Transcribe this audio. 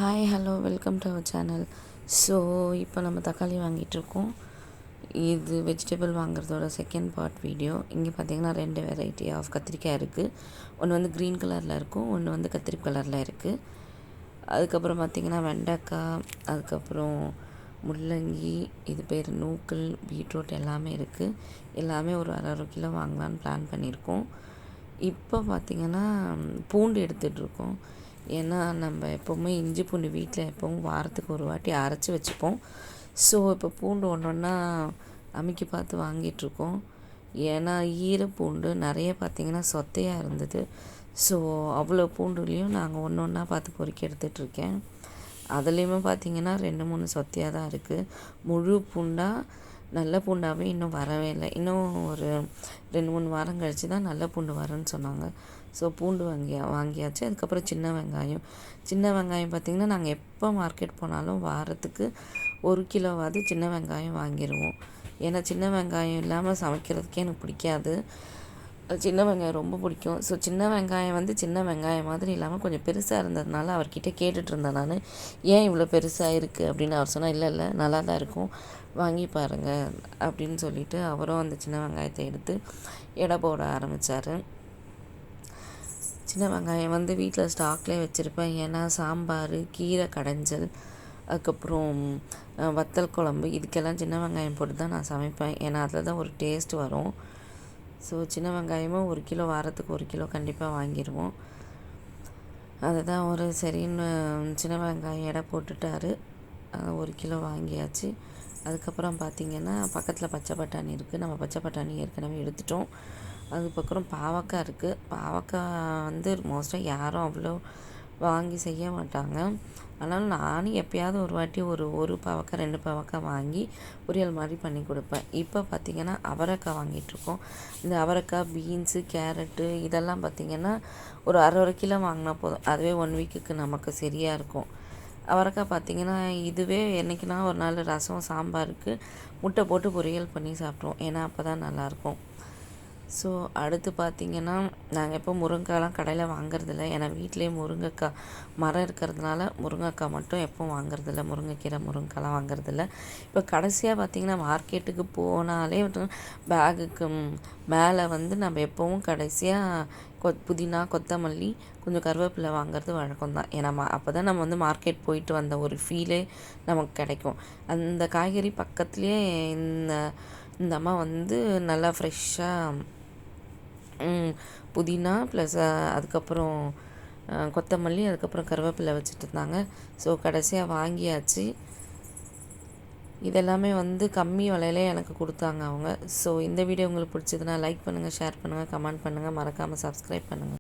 Hi hello welcome to our channel. So இப்போ நம்ம தக்காளி வாங்கிட்டுருக்கோம். இது வெஜிடபிள் வாங்குறதோட செகண்ட் பார்ட் வீடியோ. இங்கே பார்த்தீங்கன்னா 2 வெரைட்டி ஆஃப் கத்திரிக்காய் இருக்குது. ஒன்று வந்து க்ரீன் கலரில் இருக்கும், ஒன்று வந்து கத்திரி கலரில் இருக்குது. அதுக்கப்புறம் பார்த்திங்கன்னா வெண்டைக்காய், அதுக்கப்புறம் முள்ளங்கி, இது பேர் நூக்கல், பீட்ரூட் எல்லாமே இருக்குது. எல்லாமே ஒரு அரை கிலோ வாங்கலான்னு பிளான் பண்ணியிருக்கோம். இப்போ பார்த்திங்கன்னா பூண்டு எடுத்துகிட்ருக்கோம். ஏன்னா நம்ம எப்போவுமே இஞ்சி பூண்டு வீட்டில் எப்போவும் வாரத்துக்கு ஒரு வாட்டி அரைச்சி வச்சுப்போம். ஸோ இப்போ பூண்டு ஒன்று ஒன்றா அமைக்கி பார்த்து வாங்கிட்டுருக்கோம். ஏன்னா ஈரப்பூண்டு நிறைய பார்த்திங்கன்னா சொத்தையாக இருந்தது. ஸோ அவ்வளோ பூண்டுலேயும் நாங்கள் ஒன்று ஒன்றா பார்த்து பொறுக்கி எடுத்துகிட்ருக்கேன். அதுலேயுமே பார்த்திங்கன்னா 2-3 சொத்தையாக தான் இருக்குது. முழு பூண்டாக நல்ல பூண்டாகவே இன்னும் வரவே இல்லை. இன்னும் ஒரு 2-3 வாரம் கழித்து தான் நல்ல பூண்டு வரேன்னு சொன்னாங்க. ஸோ பூண்டு வாங்கியாச்சு. அதுக்கப்புறம் சின்ன வெங்காயம் பார்த்திங்கன்னா நாங்கள் எப்போ மார்க்கெட் போனாலும் வாரத்துக்கு 1 கிலோவாவது சின்ன வெங்காயம் வாங்கிடுவோம். ஏன்னா சின்ன வெங்காயம் இல்லாமல் சமைக்கிறதுக்கே எனக்கு பிடிக்காது. சின்ன வெங்காயம் ரொம்ப பிடிக்கும். ஸோ சின்ன வெங்காயம் சின்ன வெங்காயம் மாதிரி இல்லாமல் கொஞ்சம் பெருசாக இருந்ததுனால அவர்கிட்ட கேட்டுட்டு இருந்தேன் நான், ஏன் இவ்வளோ பெருசாக இருக்குது அப்படின்னு. அவர் சொன்னால் இல்லை நல்லா தான் இருக்கும், வாங்கி பாருங்கள் அப்படின்னு சொல்லிவிட்டு அவரும் அந்த சின்ன வெங்காயத்தை எடுத்து எடை போட ஆரம்பித்தார். சின்ன வெங்காயம் வீட்டில் ஸ்டாக்லேயே வச்சுருப்பேன். ஏன்னா சாம்பார், கீரை கடைஞ்சல், அதுக்கப்புறம் வத்தல் குழம்பு, இதுக்கெல்லாம் சின்ன வெங்காயம் போட்டு தான் நான் சமைப்பேன். ஏன்னா அதில் தான் ஒரு டேஸ்ட் வரும். ஸோ சின்ன வெங்காயமும் 1 கிலோ வாரத்துக்கு 1 கிலோ கண்டிப்பாக வாங்கிடுவோம். அதுதான் ஒரு சரின்னு சின்ன வெங்காயம் எடை போட்டுட்டார். 1 கிலோ வாங்கியாச்சு. அதுக்கப்புறம் பார்த்திங்கன்னா பக்கத்தில் பச்சை பட்டாணி இருக்குது. நம்ம பச்சை பட்டாணி ஏற்கனவே எடுத்துட்டோம். அதுக்கப்புறம் பாவக்காய் இருக்குது. பாவக்காய் மோஸ்ட்டாக யாரும் அவ்வளோ வாங்கி செய்ய மாட்டாங்க. அதனால் நானும் எப்போயாவது ஒரு வாட்டி ஒரு பாவக்காய் 2 பாவக்காய் வாங்கி பொரியல் மாதிரி பண்ணி கொடுப்பேன். இப்போ பார்த்திங்கன்னா அவரைக்காய் வாங்கிட்டுருக்கோம். இந்த அவரைக்காய், பீன்ஸு, கேரட்டு இதெல்லாம் பார்த்திங்கன்னா ஒரு அரை கிலோ வாங்கினா போதும். அதுவே 1 வீக்குக்கு நமக்கு சரியாக இருக்கும். அவரைக்காய் பார்த்திங்கன்னா இதுவே என்றைக்குனா ஒரு நாள் ரசம், சாம்பாருக்கு முட்டை போட்டு பொரியல் பண்ணி சாப்பிட்ருவோம். ஏன்னா அப்போ தான் நல்லாயிருக்கும். ஸோ அடுத்து பார்த்திங்கன்னா நாங்கள் எப்போ முருங்கைக்காய்லாம் கடையில் வாங்குறதில்ல. ஏன்னா வீட்டிலேயே முருங்கைக்காய் மரம் இருக்கிறதுனால முருங்கைக்காய் மட்டும் எப்போவும் வாங்குறதில்ல. முருங்கைக்கீரை, முருங்கைக்காய்லாம் வாங்குறதில்ல. இப்போ கடைசியாக பார்த்திங்கன்னா மார்க்கெட்டுக்கு போனாலே பேகுக்கு மேலே நம்ம எப்போவும் கடைசியாக புதினா, கொத்தமல்லி, கொஞ்சம் கருவேப்பிலை வாங்குறது வழக்கம் தான். ஏன்னா அப்போ தான் நம்ம மார்க்கெட் போயிட்டு வந்த ஒரு ஃபீலே நமக்கு கிடைக்கும். அந்த காய்கறி பக்கத்துலேயே இந்த அம்மா நல்லா ஃப்ரெஷ்ஷாக புதினா ப்ளஸ் அதுக்கப்புறம் கொத்தமல்லி, அதுக்கப்புறம் கருவேப்பிலை வச்சுட்டு இருந்தாங்க. ஸோ கடைசியாக வாங்கியாச்சு. இதெல்லாமே கம்மி விலையிலே எனக்கு கொடுத்தாங்க அவங்க. ஸோ இந்த வீடியோ உங்களுக்கு பிடிச்சதுன்னா லைக் பண்ணுங்கள், ஷேர் பண்ணுங்கள், கமெண்ட் பண்ணுங்கள், மறக்காமல் சப்ஸ்கிரைப் பண்ணுங்கள்.